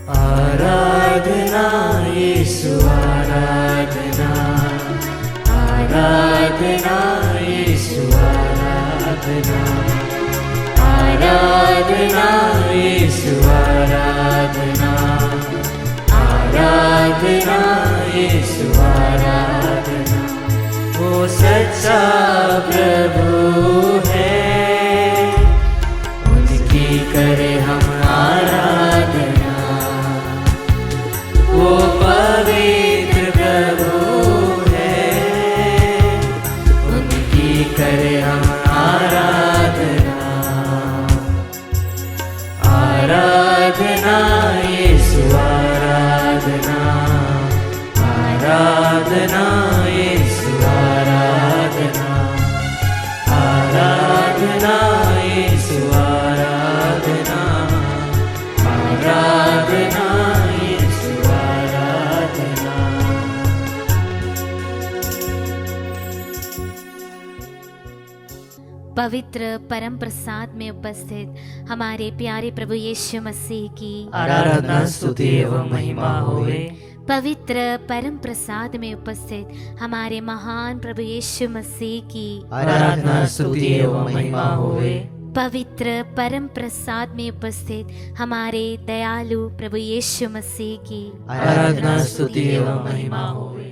आराधना यीशु आराधना, आराधना यीशु आराधना, आराधना यीशु आराधना, आराधना यीशु आराधना। वो सच्चा प्रभु है, उनकी करे हम आराधना। वो पवित्र प्रभु है, उनकी करे हम आराधना। आराधना यीशु आराधना, आराधना यीशु आराधना, आराधना यीशु आराधना, आराधना यीशु आराधना। पवित्र परम प्रसाद में उपस्थित हमारे प्यारे प्रभु यीशु मसीह की आराधना स्तुति एवं महिमा होवे। पवित्र परम प्रसाद में उपस्थित हमारे महान प्रभु यीशु मसीह की आराधना स्तुति एवं महिमा होवे। पवित्र परम प्रसाद में उपस्थित हमारे दयालु प्रभु यीशु मसीह की आराधना स्तुति एवं महिमा होवे।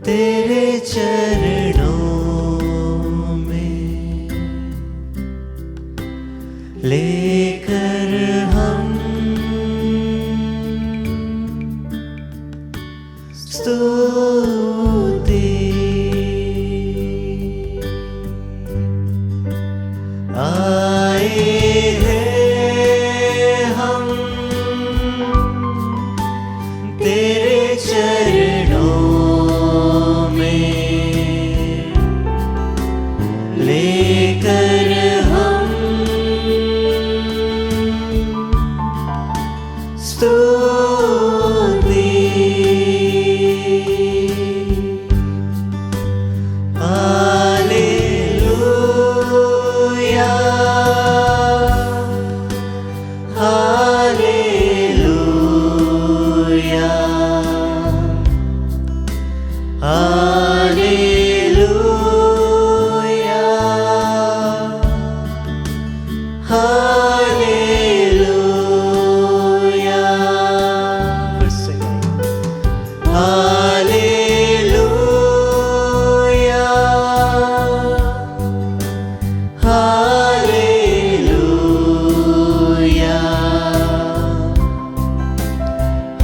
तेरे चरणों में लेकर हम स्तुति आए हैं हम तेरे चरणों लेकर हम स्तुति हालेलुया, हालेलुया, हालेलुया, हालेलुया। फिर से हालेलुया, हालेलुया,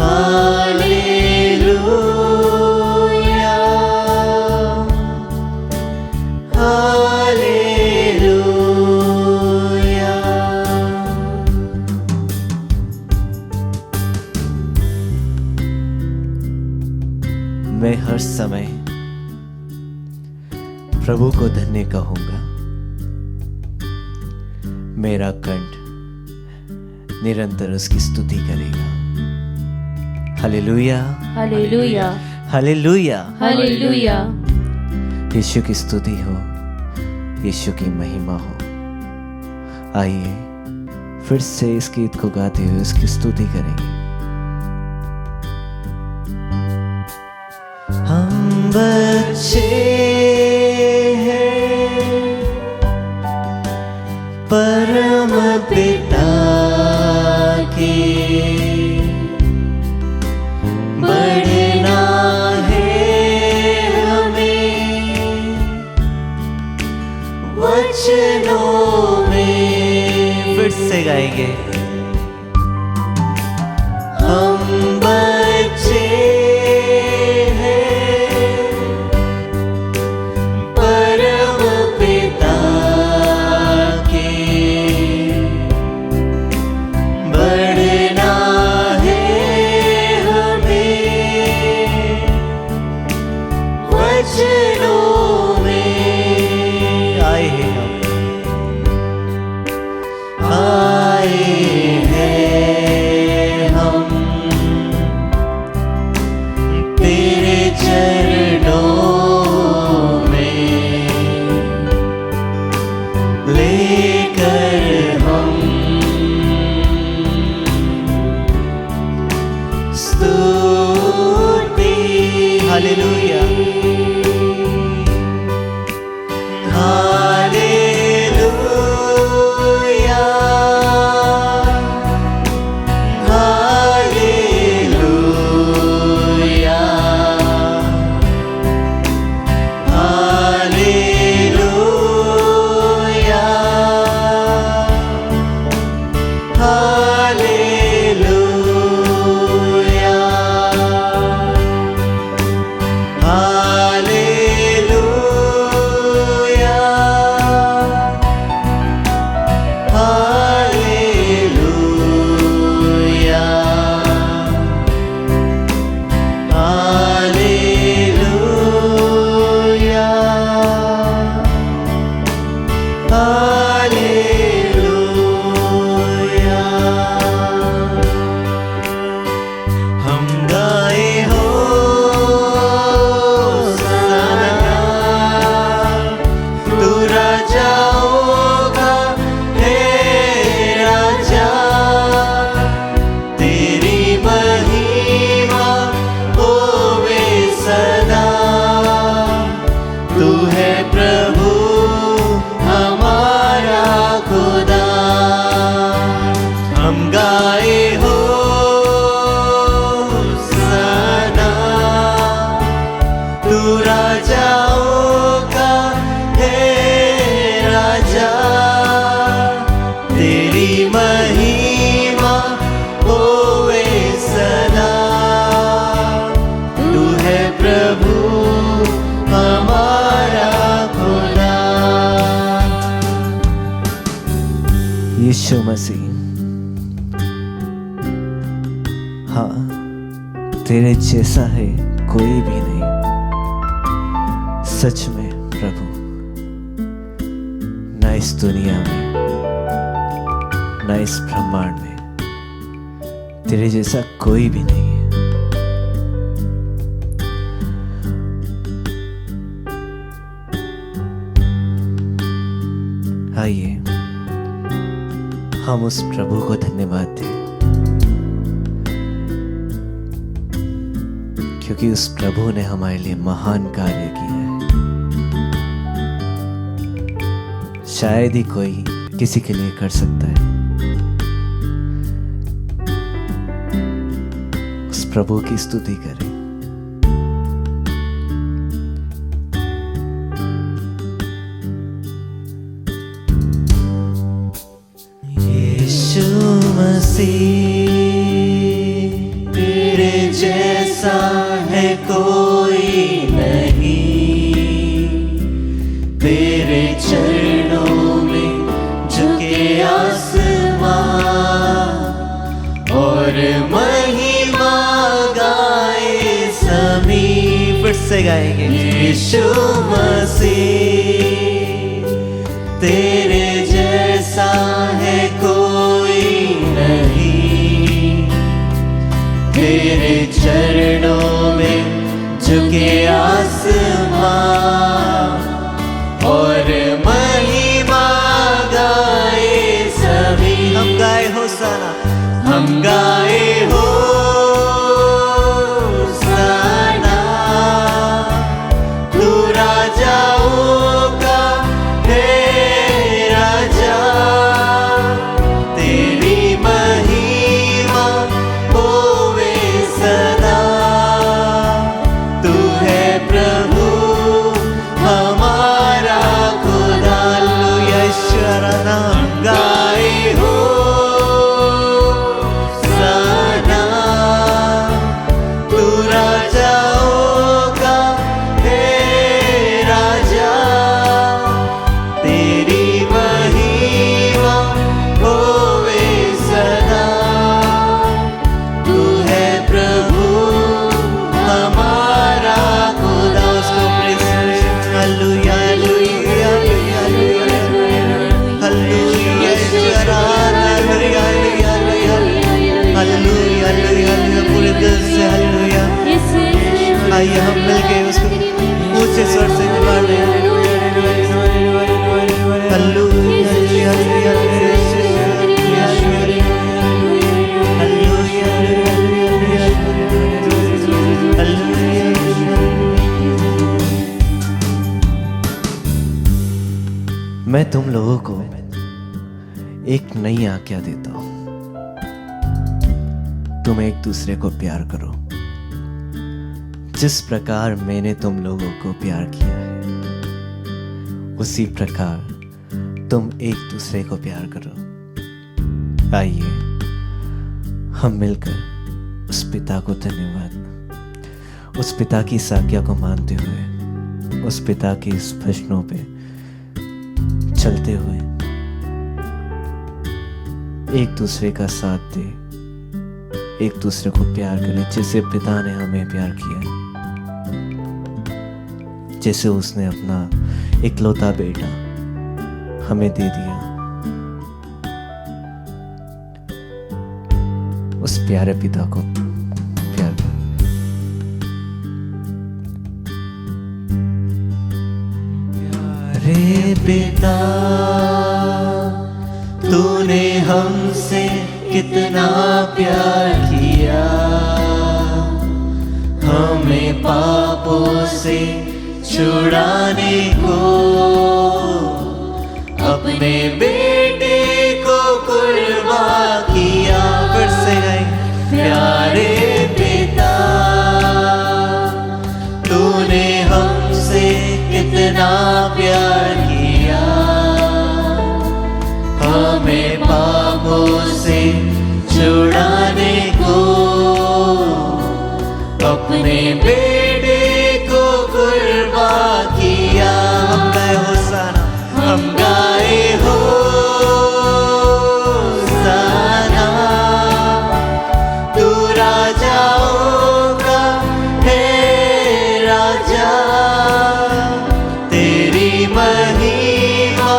हालेलुया, हालेलुया। मैं हर समय प्रभु को धन्य कहूंगा। मेरा कंठ निरंतर उसकी स्तुति करेगा। Hallelujah, hallelujah, hallelujah, hallelujah. यीशु की स्तुति हो, यीशु की महिमा हो। आइए फिर से इस गीत को गाते हुए उसकी स्तुति करेंगे। हम बच्चे हैं परम पिता के, बढ़ना है हमें वचनों में। फिर से गाएंगे। हम बच्चे हैं वचनों में आए हैं हम, आए हैं हम तेरे चरणों में, लेकर हम स्तुति। Hallelujah, hallelujah, hallelujah, hallelujah, hallelujah, hallelujah, hallelujah, hallelujah, hallelujah. हम गाए होसाना, तू राजाओं का है राजा, तेरी महिमा होवे सदा, तू है प्रभु हमारा खुदा। हम गाए होसाना, तू राजाओं का है राजा, तेरी महिमा होवे सदा, तू है प्रभु हमारा खुदा। यीशु मसीह, हाँ तेरे जैसा है कोई भी नहीं, सच में प्रभु, ना इस दुनिया में ना इस ब्रह्मांड में तेरे जैसा कोई भी नहीं है। आइए हम उस प्रभु को धन्यवाद दें, क्योंकि उस प्रभु ने हमारे लिए महान कार्य किया है। शायद ही कोई किसी के लिए कर सकता है। उस प्रभु की स्तुति करें। यीशु मसीह, तेरे जैसा है कोई नहीं, तेरे चरणों में झुके आसमां और महिमा गाए सभी। फिर से गाएंगे। यीशु मसीह, तेरे जैसा है कोई नहीं, तेरे चरणों में झुके आसमां और महिमा गाए सभी। हम गाए होसाना, हम गाए होसाना, तू राजाओं का है राजा, तेरी महिमा होवे सदा, तू है प्रभु हमारा खुदा। यीशु नाम गाए होसाना, तू राजाओं का है राजा, तेरी महिमा होवे सदा, तू है प्रभु हमारा खुदा। मैं तुम लोगों को एक नई आज्ञा देता हूं, तुम एक दूसरे को प्यार करो जिस प्रकार मैंने तुम लोगों को प्यार किया है उसी प्रकार तुम एक दूसरे को प्यार करो। आइए हम मिलकर उस पिता को धन्यवाद, उस पिता की इस आज्ञा को मानते हुए, उस पिता की इस वचनों पे चलते हुए एक दूसरे का साथ दे, एक दूसरे को प्यार करें जैसे पिता ने हमें प्यार किया, जैसे उसने अपना इकलौता बेटा हमें दे दिया। उस प्यारे पिता को प्यार करें। प्यारे पिता, तूने हमसे कितना प्यार किया, हमें पापों से छुड़ाने को अपने बेटे को कुर्बान किया। फिर से गए, प्यारे पिता, तूने हमसे कितना प्यार किया, हमें पापों से छुड़ाने को अपने बेटे को कुर्बान किया। हम गाए होसाना, हम गाए होसाना, तू राजाओं का है राजा, तेरी महिमा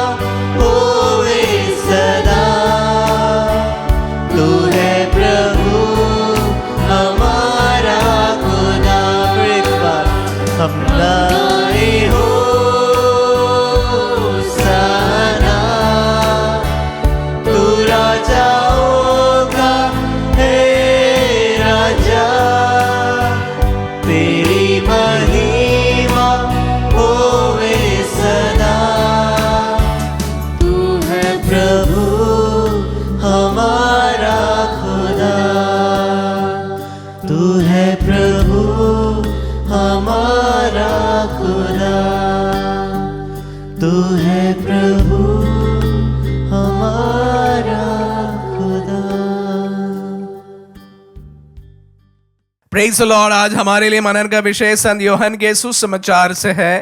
होवे सदा, तू है प्रभु हमारा खुदा। एक बार हम गाए होसाना, तू राजाओं का है राजा, तेरी महिमा होवे सदा, तू है प्रभु हमारा खुदा, तू है प्रभु हमारा खुदा, तू है प्रभु हमारा खुदा। Praise the Lord. आज हमारे लिए मनन का विषय संत यूहन्ना के सुसमाचार से है,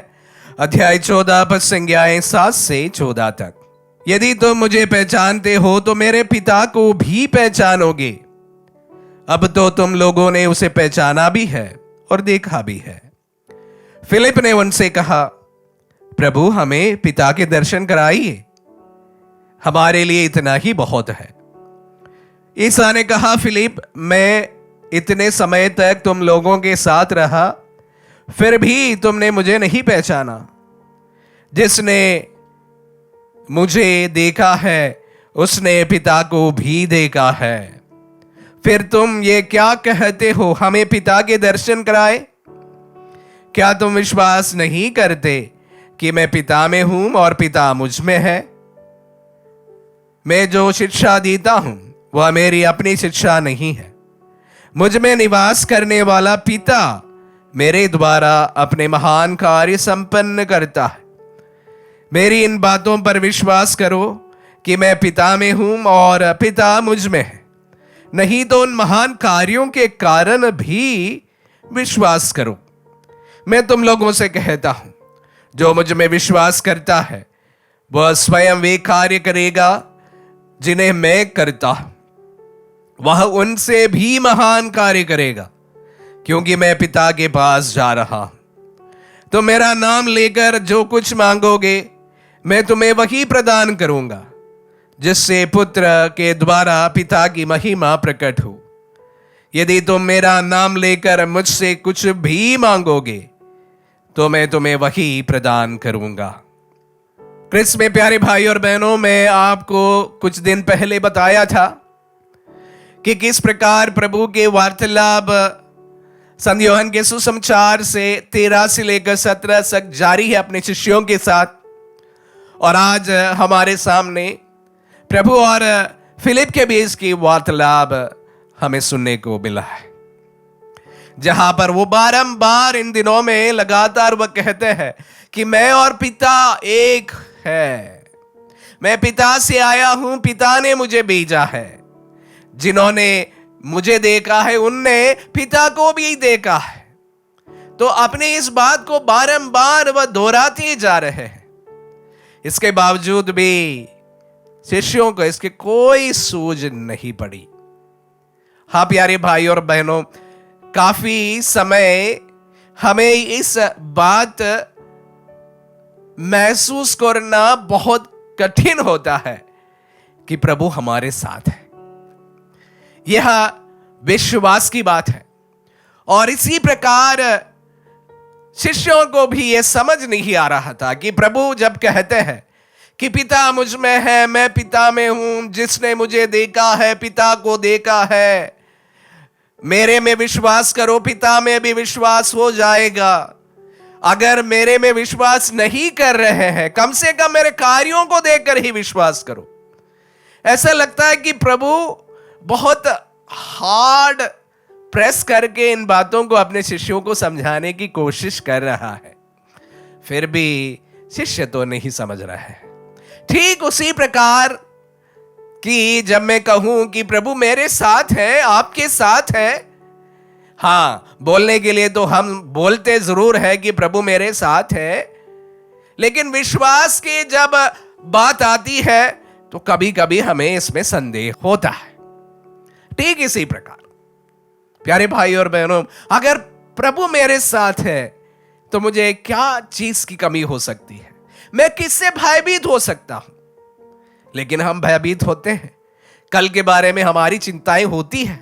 अध्याय 14 पद संज्ञाएं 7 से 14 तक। यदि तुम मुझे पहचानते हो तो मेरे पिता को भी पहचानोगे। अब तो तुम लोगों ने उसे पहचाना भी है और देखा भी है। फिलिप ने उनसे कहा, प्रभु हमें पिता के दर्शन कराइए, हमारे लिए इतना ही बहुत है। ईसा ने कहा, फिलिप मैं इतने समय तक तुम लोगों के साथ रहा, फिर भी तुमने मुझे नहीं पहचाना। जिसने मुझे देखा है उसने पिता को भी देखा है। फिर तुम ये क्या कहते हो, हमें पिता के दर्शन कराए? क्या तुम विश्वास नहीं करते कि मैं पिता में हूं और पिता मुझ में है? मैं जो शिक्षा देता हूं वह मेरी अपनी शिक्षा नहीं है, मुझ में निवास करने वाला पिता मेरे द्वारा अपने महान कार्य संपन्न करता है। मेरी इन बातों पर विश्वास करो कि मैं पिता में हूं और पिता मुझ में है, नहीं तो उन महान कार्यों के कारण भी विश्वास करो। मैं तुम लोगों से कहता हूं, जो मुझ में विश्वास करता है वह स्वयं वे कार्य करेगा जिन्हें मैं करता हूं, वह उनसे भी महान कार्य करेगा, क्योंकि मैं पिता के पास जा रहा हूं। तो मेरा नाम लेकर जो कुछ मांगोगे मैं तुम्हें वही प्रदान करूंगा, जिससे पुत्र के द्वारा पिता की महिमा प्रकट हो। यदि तुम मेरा नाम लेकर मुझसे कुछ भी मांगोगे तो मैं तुम्हें वही प्रदान करूंगा। क्रिस्त में प्यारे भाई और बहनों, मैं आपको कुछ दिन पहले बताया था कि किस प्रकार प्रभु के वार्तालाप संत यूहन्ना के सुसमाचार से 13 से लेकर 17 तक जारी है अपने शिष्यों के साथ। और आज हमारे सामने प्रभु और फिलिप के बीच की वार्तालाप हमें सुनने को मिला है, जहां पर वो बारंबार इन दिनों में लगातार वह कहते हैं कि मैं और पिता एक है, मैं पिता से आया हूं, पिता ने मुझे भेजा है, जिन्होंने मुझे देखा है उनने पिता को भी देखा है। तो अपने इस बात को बारंबार वह दोहराते जा रहे हैं। इसके बावजूद भी शिष्यों को इसकी कोई सूझ नहीं पड़ी। हाँ प्यारे भाई और बहनों, काफी समय हमें इस बात महसूस करना बहुत कठिन होता है कि प्रभु हमारे साथ है। यह विश्वास की बात है। और इसी प्रकार शिष्यों को भी यह समझ नहीं आ रहा था कि प्रभु जब कहते हैं कि पिता मुझ में है, मैं पिता में हूं, जिसने मुझे देखा है पिता को देखा है, मेरे में विश्वास करो, पिता में भी विश्वास हो जाएगा। अगर मेरे में विश्वास नहीं कर रहे हैं, कम से कम मेरे कार्यों को देखकर ही विश्वास करो। ऐसा लगता है कि प्रभु बहुत हार्ड प्रेस करके इन बातों को अपने शिष्यों को समझाने की कोशिश कर रहा है, फिर भी शिष्य तो नहीं समझ रहा है। ठीक उसी प्रकार कि जब मैं कहूं कि प्रभु मेरे साथ है, आपके साथ है, हाँ बोलने के लिए तो हम बोलते जरूर है कि प्रभु मेरे साथ है, लेकिन विश्वास की जब बात आती है तो कभी कभी हमें इसमें संदेह होता है। ठीक इसी प्रकार प्यारे भाई और बहनों, अगर प्रभु मेरे साथ है तो मुझे क्या चीज की कमी हो सकती है? मैं किससे भयभीत हो सकता हूं? लेकिन हम भयभीत होते हैं, कल के बारे में हमारी चिंताएं होती है।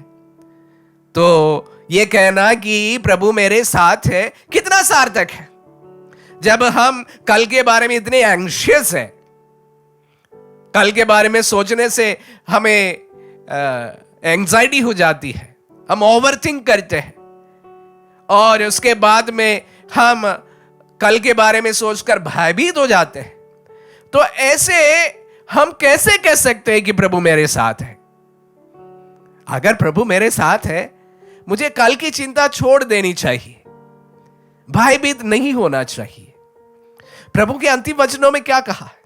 तो यह कहना कि प्रभु मेरे साथ है कितना सार्थक है जब हम कल के बारे में इतने एंग्शियस हैं। कल के बारे में सोचने से हमें एंजाइटी हो जाती है, हम ओवरथिंक करते हैं और उसके बाद में हम कल के बारे में सोचकर भयभीत हो जाते हैं। तो ऐसे हम कैसे कह सकते हैं कि प्रभु मेरे साथ है? अगर प्रभु मेरे साथ है, मुझे कल की चिंता छोड़ देनी चाहिए, भयभीत नहीं होना चाहिए। प्रभु के अंतिम वचनों में क्या कहा है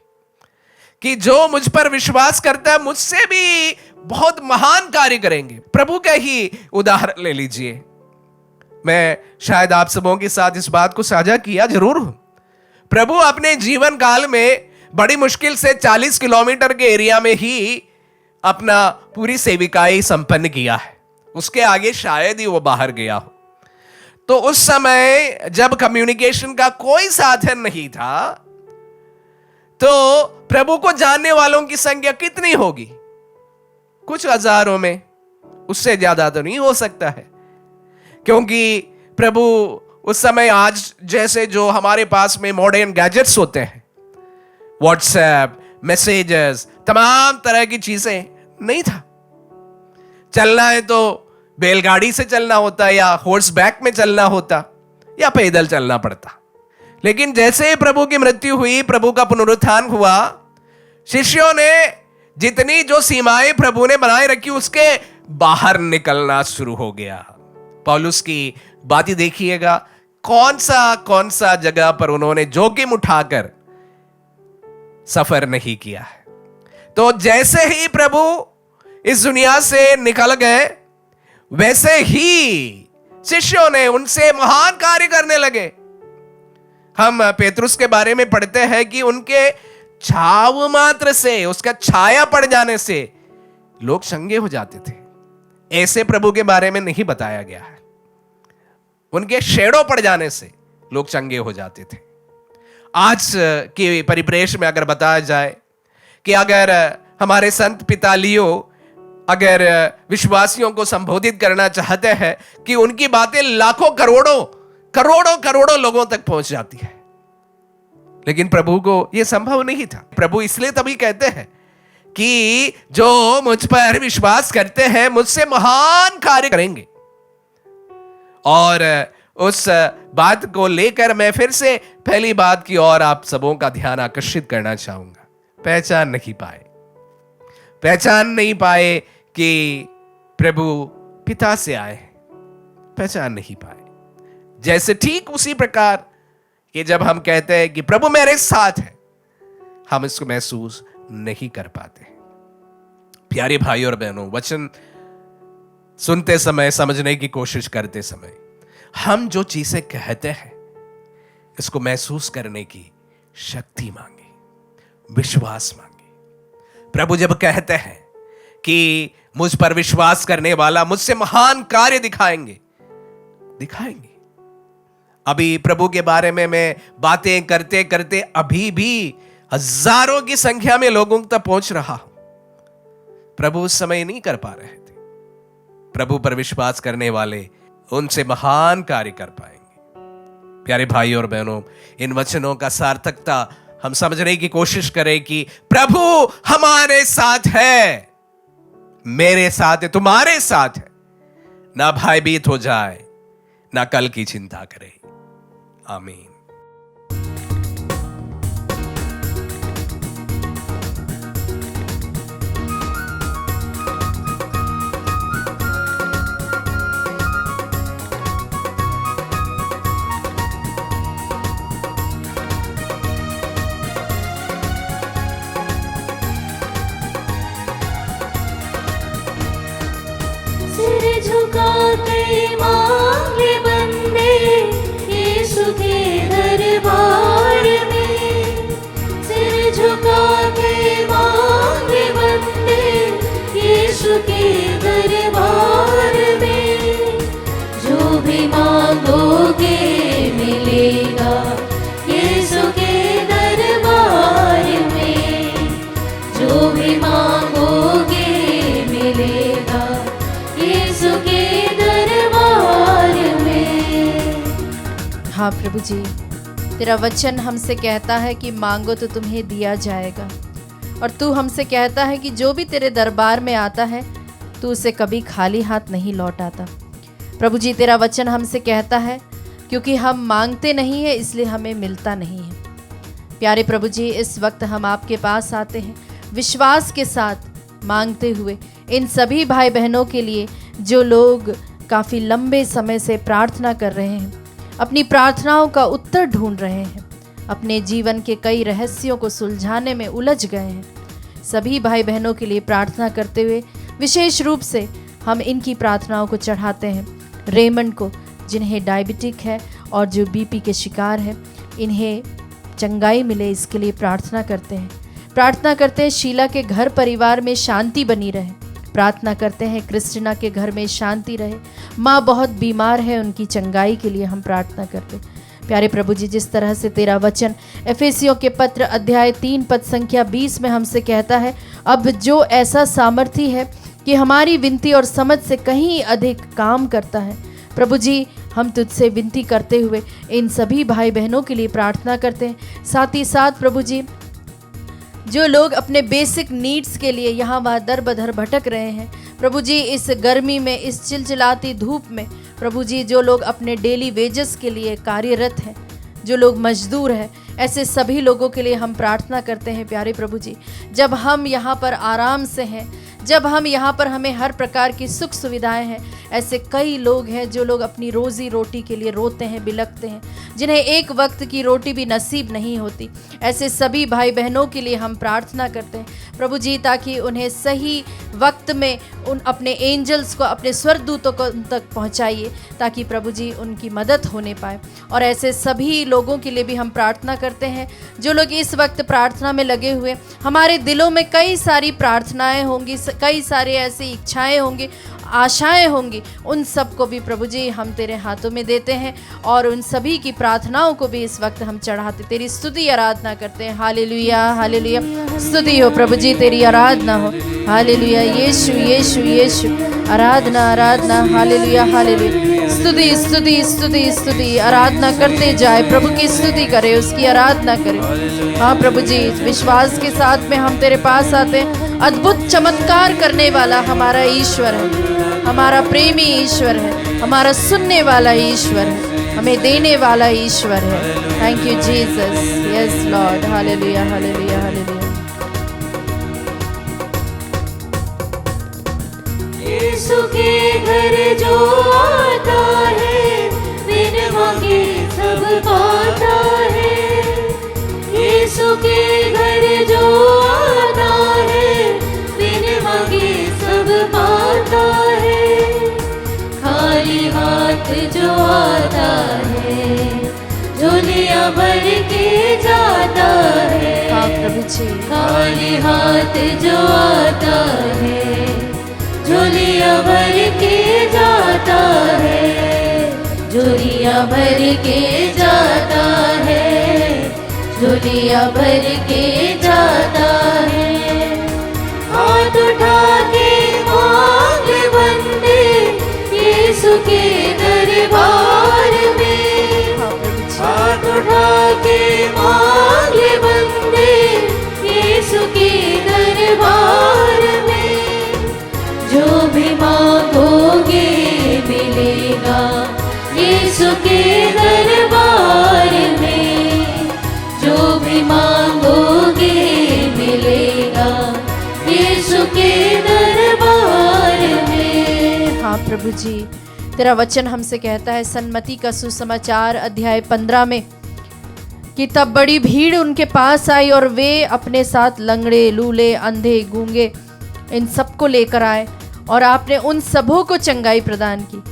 कि जो मुझ पर विश्वास करता है मुझसे भी बहुत महान कार्य करेंगे। प्रभु का ही उदाहरण ले लीजिए। मैं शायद आप सबों के साथ इस बात को साझा किया जरूर हूं। प्रभु अपने जीवन काल में बड़ी मुश्किल से 40 किलोमीटर के एरिया में ही अपना पूरी सेविकाई संपन्न किया है। उसके आगे शायद ही वो बाहर गया हो। तो उस समय जब कम्युनिकेशन का कोई साधन नहीं था, तो प्रभु को जानने वालों की संख्या कितनी होगी? कुछ हजारों में, उससे ज्यादा तो नहीं हो सकता है, क्योंकि प्रभु उस समय आज जैसे जो हमारे पास में मॉडर्न गैजेट्स होते हैं, व्हाट्सएप, मैसेजेस, तमाम तरह की चीजें नहीं था। चलना है तो बैलगाड़ी से चलना होता, या हॉर्स बैक में चलना होता, या पैदल चलना पड़ता। लेकिन जैसे ही प्रभु की मृत्यु हुई, प्रभु का पुनरुत्थान हुआ, शिष्यों ने जितनी जो सीमाएं प्रभु ने बनाए रखी उसके बाहर निकलना शुरू हो गया। पौलुस की बात ही देखिएगा, कौन सा जगह पर उन्होंने जोखिम उठाकर सफर नहीं किया है। तो जैसे ही प्रभु इस दुनिया से निकल गए, वैसे ही शिष्यों ने उनसे महान कार्य करने लगे। हम पेतरुस के बारे में पढ़ते हैं कि उनके छाव मात्र से, उसका छाया पड़ जाने से लोग चंगे हो जाते थे। ऐसे प्रभु के बारे में नहीं बताया गया है। उनके शेडो पड़ जाने से लोग चंगे हो जाते थे। आज के परिप्रेक्ष्य में अगर बताया जाए कि अगर हमारे संत पिता लियो अगर विश्वासियों को संबोधित करना चाहते हैं कि उनकी बातें लाखों करोड़ों लोगों तक पहुंच जाती है, लेकिन प्रभु को यह संभव नहीं था। प्रभु इसलिए तभी कहते हैं कि जो मुझ पर विश्वास करते हैं मुझसे महान कार्य करेंगे। और उस बात को लेकर मैं फिर से पहली बात की ओर आप सबों का ध्यान आकर्षित करना चाहूंगा। पहचान नहीं पाए कि प्रभु पिता से आए, पहचान नहीं पाए। जैसे ठीक उसी प्रकार कि जब हम कहते हैं कि प्रभु मेरे साथ है, हम इसको महसूस नहीं कर पाते। प्यारे भाई और बहनों, वचन सुनते समय, समझने की कोशिश करते समय, हम जो चीजें कहते हैं इसको महसूस करने की शक्ति मांगे, विश्वास मांगे। प्रभु जब कहते हैं कि मुझ पर विश्वास करने वाला मुझसे महान कार्य दिखाएंगे। अभी प्रभु के बारे में मैं बातें करते करते अभी भी हजारों की संख्या में लोगों तक पहुंच रहा हूं। प्रभु उस समय नहीं कर पा रहे थे। प्रभु पर विश्वास करने वाले उनसे महान कार्य कर पाएंगे। प्यारे भाई और बहनों, इन वचनों का सार्थकता हम समझने की कोशिश करें कि प्रभु हमारे साथ है, मेरे साथ है, तुम्हारे साथ है। ना भयभीत हो जाए, ना कल की चिंता करे। आमीन। सिर झुका के मांगे बंदे यीशु के दरबार में। सिर झुका के मांगे बंदे यीशु के दरबार में। जो भी मांगोगे मिलेगा यीशु के दरबार में। जो भी मांगोगे मिलेगा यीशु के दरबार में। हाँ प्रभु जी, तेरा वचन हमसे कहता है कि मांगो तो तुम्हें दिया जाएगा, और तू हमसे कहता है कि जो भी तेरे दरबार में आता है तू उसे कभी खाली हाथ नहीं लौटाता। प्रभु जी, तेरा वचन हमसे कहता है क्योंकि हम मांगते नहीं है इसलिए हमें मिलता नहीं है। प्यारे प्रभु जी, इस वक्त हम आपके पास आते हैं विश्वास के साथ, मांगते हुए इन सभी भाई बहनों के लिए जो लोग काफ़ी लंबे समय से प्रार्थना कर रहे हैं, अपनी प्रार्थनाओं का उत्तर ढूंढ रहे हैं, अपने जीवन के कई रहस्यों को सुलझाने में उलझ गए हैं। सभी भाई बहनों के लिए प्रार्थना करते हुए विशेष रूप से हम इनकी प्रार्थनाओं को चढ़ाते हैं। रेमंड को, जिन्हें डायबिटिक है और जो बीपी के शिकार है, इन्हें चंगाई मिले इसके लिए प्रार्थना करते हैं। प्रार्थना करते हैं शीला के घर परिवार में शांति बनी रहे। प्रार्थना करते हैं क्रिस्टिना के घर में शांति रहे। माँ बहुत बीमार है, उनकी चंगाई के लिए हम प्रार्थना करते हैं। प्यारे प्रभु जी, जिस तरह से तेरा वचन एफेसियों के पत्र अध्याय 3 पद संख्या 20 में हमसे कहता है, अब जो ऐसा सामर्थी है कि हमारी विनती और समझ से कहीं अधिक काम करता है। प्रभु जी, हम तुझसे विनती करते हुए इन सभी भाई बहनों के लिए प्रार्थना करते हैं। साथ ही साथ प्रभु जी, जो लोग अपने बेसिक नीड्स के लिए यहाँ वहाँ दर बदर भटक रहे हैं, प्रभु जी इस गर्मी में, इस चिलचिलाती धूप में, प्रभु जी जो लोग अपने डेली वेजेस के लिए कार्यरत हैं, जो लोग मजदूर हैं, ऐसे सभी लोगों के लिए हम प्रार्थना करते हैं। प्यारे प्रभु जी, जब हम यहाँ पर आराम से हैं, जब हम यहाँ पर हमें हर प्रकार की सुख सुविधाएं हैं, ऐसे कई लोग हैं जो लोग अपनी रोजी रोटी के लिए रोते हैं, बिलखते हैं, जिन्हें एक वक्त की रोटी भी नसीब नहीं होती। ऐसे सभी भाई बहनों के लिए हम प्रार्थना करते हैं प्रभु जी, ताकि उन्हें सही वक्त में उन अपने एंजल्स को, अपने स्वर्गदूतों को उन तक पहुँचाइए, ताकि प्रभु जी उनकी मदद होने पाए। और ऐसे सभी लोगों के लिए भी हम प्रार्थना करते हैं जो लोग इस वक्त प्रार्थना में लगे हुए। हमारे दिलों में कई सारी प्रार्थनाएं होंगी, कई सारे ऐसी इच्छाएं होंगी, आशाएं होंगी, उन सब को भी प्रभु जी हम तेरे हाथों में देते हैं और उन सभी की प्रार्थनाओं को भी इस वक्त हम चढ़ाते, तेरी स्तुति आराधना करते हैं। हालेलुया, हालेलुया, स्तुति हो प्रभु जी, तेरी आराधना हो। हालेलुया, यीशु यीशु यीशु, आराधना आराधना, हालेलुया हालेलुया, स्तुति स्तुति स्तुति स्तुति, आराधना करते जाए, प्रभु की स्तुति करे, उसकी आराधना करे। हाँ प्रभु जी, विश्वास के साथ में हम तेरे पास आते हैं। अद्भुत चमत्कार करने वाला हमारा ईश्वर है, हमारा प्रेमी ईश्वर है, हमारा सुनने वाला ईश्वर है। हमें देने वाला ईश्वर है। Thank you Jesus, yes lord, hallelujah hallelujah hallelujah. यीशु के घर जो आता है बिन मांगे सब पाता है। यीशु के घर जो आता है बिन मांगे सब पाता है। खाली हाथ जो आता है झोलियां भर के जाता है। हाँ प्रभु जी, खाली हाथ जो आता है झोलियां भर के जाता है। झोलियां भर के जाता है, झोलियां भर के जाता है। हाथ उठा के मांग बंदे यीशु के दरबार में। हाथ उठा के मांग बंदे यीशु के दरबार में। जो भी मांगोगे मिलेगा यीशु के दरबार में। जो भी मांगोगे मिलेगा यीशु के दरबार में। हाँ प्रभु जी, तेरा वचन हमसे कहता है सन्मति का सुसमाचार अध्याय 15 में कि तब बड़ी भीड़ उनके पास आई और वे अपने साथ लंगड़े, लूले, अंधे, गूंगे इन सबको लेकर आए और आपने उन सबों को चंगाई प्रदान की।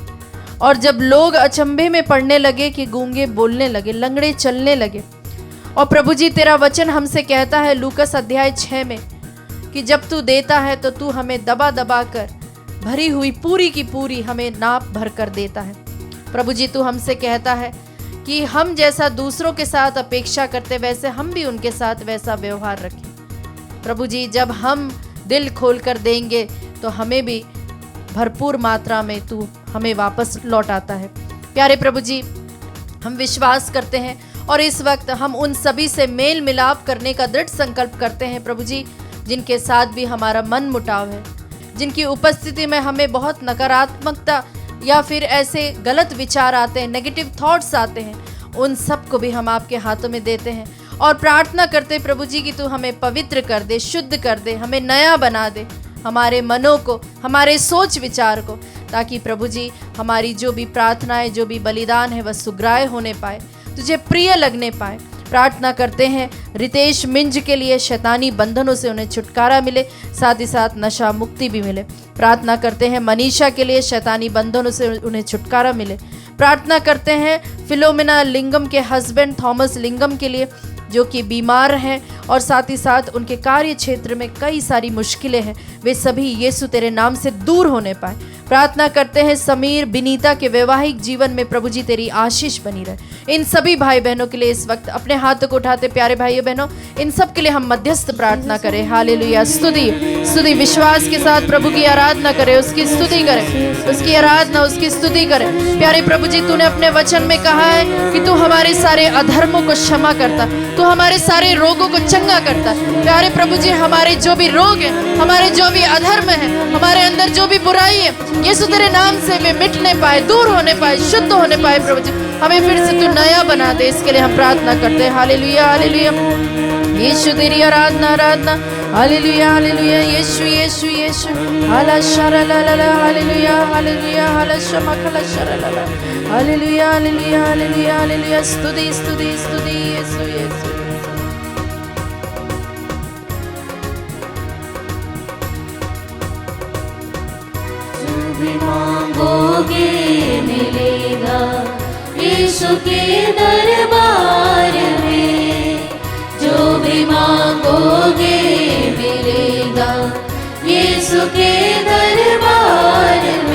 और जब लोग अचंभे में पड़ने लगे कि गूंगे बोलने लगे, लंगड़े चलने लगे। और प्रभु जी तेरा वचन हमसे कहता है लूकस अध्याय 6 में कि जब तू देता है तो तू हमें दबा दबा कर भरी हुई पूरी की पूरी हमें नाप भर कर देता है। प्रभु जी तू हमसे कहता है कि हम जैसा दूसरों के साथ अपेक्षा करते वैसे हम भी उनके साथ वैसा व्यवहार रखें। प्रभु जी जब हम दिल खोल कर देंगे तो हमें भी भरपूर मात्रा में तू हमें वापस लौटाता है। प्यारे प्रभु जी हम विश्वास करते हैं और इस वक्त हम उन सभी से मेल मिलाप करने का दृढ़ संकल्प करते हैं प्रभु जी जिनके साथ भी हमारा मन मुटाव है, जिनकी उपस्थिति में हमें बहुत नकारात्मकता या फिर ऐसे गलत विचार आते हैं, नेगेटिव थॉट्स आते हैं, उन सब को भी हम आपके हाथों में देते हैं और प्रार्थना करते प्रभु जी कि तू हमें पवित्र कर दे, शुद्ध कर दे, हमें नया बना दे, हमारे मनों को, हमारे सोच विचार को, ताकि प्रभु जी हमारी जो भी प्रार्थनाएं, जो भी बलिदान है वह सुग्राह्य होने पाए, तुझे प्रिय लगने पाए। प्रार्थना करते हैं रितेश मिंज के लिए, शैतानी बंधनों से उन्हें छुटकारा मिले, साथ ही साथ नशा मुक्ति भी मिले। प्रार्थना करते हैं मनीषा के लिए, शैतानी बंधनों से उन्हें छुटकारा मिले। प्रार्थना करते हैं फिलोमिना लिंगम के हस्बैंड थॉमस लिंगम के लिए जो कि बीमार हैं और साथ ही साथ उनके कार्य क्षेत्र में कई सारी मुश्किलें हैं, वे सभी यीशु तेरे नाम से दूर होने पाए। प्रार्थना करते हैं समीर बिनीता के वैवाहिक जीवन में प्रभु जी तेरी आशीष बनी रहे। इन सभी भाई बहनों के लिए इस वक्त अपने हाथों को उठाते प्यारे भाइयों बहनों, इन सब के लिए हम मध्यस्थ प्रार्थना करें। हालेलुया, स्तुति विश्वास के साथ प्रभु की आराधना करें, उसकी स्तुति करें, उसकी आराधना, उसकी स्तुति करें। प्यारे प्रभु जी तूने अपने वचन में कहा है कि तू हमारे सारे अधर्मों को क्षमा करता, तू हमारे सारे रोगों को चंगा करता। प्यारे प्रभु जी हमारे जो भी रोग है, हमारे जो भी अधर्म है, हमारे अंदर जो भी बुराई है, यीशु तेरे नाम से वे मिटने पाए, दूर होने पाए, शुद्ध होने पाए। प्रभु जी हमें फिर से तू नया बना दे, इसके लिए हम प्रार्थना करते हैं। हालेलुया हालेलुया, यीशु तेरी आराधना आराधना, हालेलुया हालेलुया, यीशु यीशु यीशु, हाला शरा ला ला ला, हालेलुया हालेलुया, हाला शमा खला शरा ला ला, हालेलुया हालेलुया हालेलुया हालेलुया, स्तुति स्तुति स्तुति, यीशु यीशु। भी मांगोगे मिलेगा यीशु के दरबार में। जो भी मांगोगे मिलेगा यीशु के दरबार में।